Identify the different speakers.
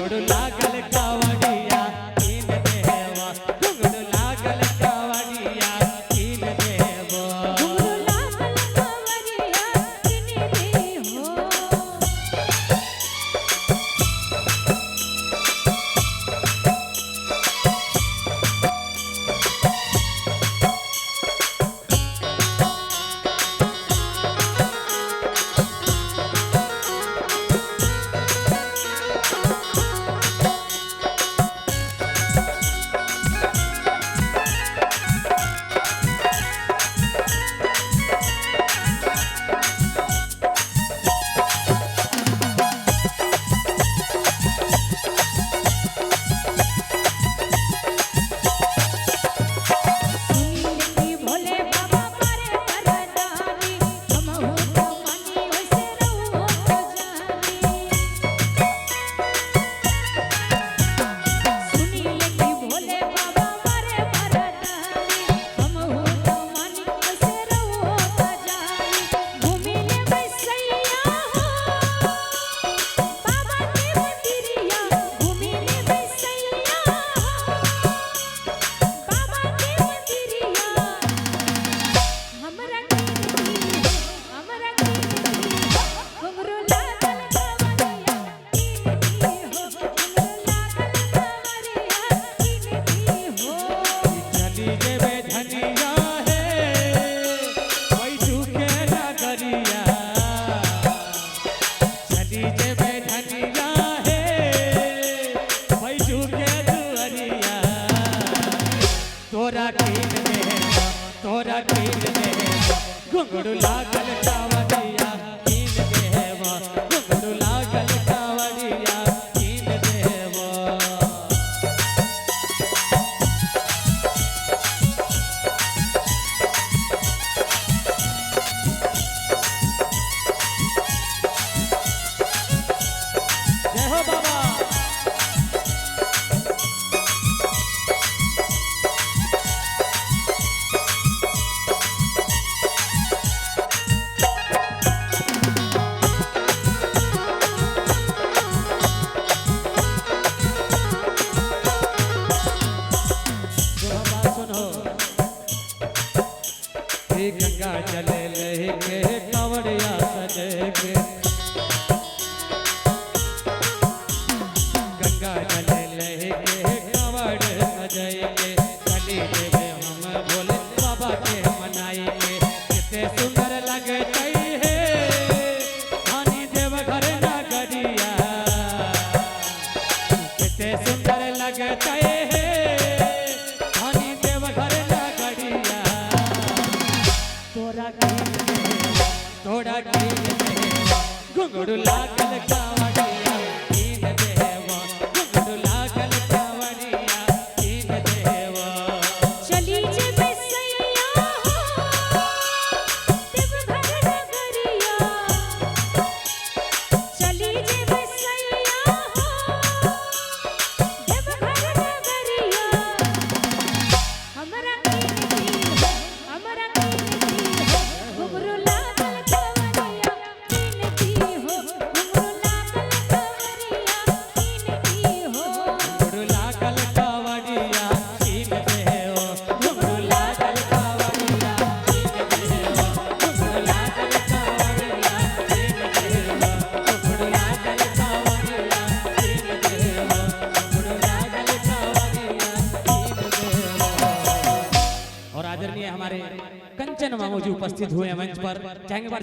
Speaker 1: घुंघरू लागल कावड़िया कीन देवा घुंघरू लागल कावड़िया कीन देवा
Speaker 2: घुंघरू लागल कावड़िया कीन देहो
Speaker 1: तोरा कीन देवा घुंघरू लागल कावड़िया कीन देवा घुंघरू लागल कावड़िया कीन देवा जय हो बाबा गंगा जले लेके कावड़िया सजे के गंगा जले लेके कावड़ सजे के चली देवे हम भोले बाबा के मनाएंगे कितने सुंदर लगते है धानी देव घर नगरिया कितने सुंदर लगते है तोरा कीन देवा घुंघरू लागल कावड़िया कीन देवा घुंघरू लागल कावड़िया कीन देवा
Speaker 2: चली जे बसैया हो देवघर नगरिया चली जे बसैया हो देवघर नगरिया हमरा कीन देहो हमरा कीन देहो घुंघरू लागल कावड़िया कीन देहो घुंघरू लागल कावड़िया कीन देहो
Speaker 1: घुंघरू लागल कावड़िया कीन देवा घुंघरू लागल कावड़िया कीन देवा घुंघरू लागल कावड़िया कीन देवा घुंघरू लागल कावड़िया कीन देवा घुंघरू लागल कावड़िया कीन देवा। और आदरणीय हमारे कंचन मामू जी उपस्थित हुए मंच पर, चाहेंगे बार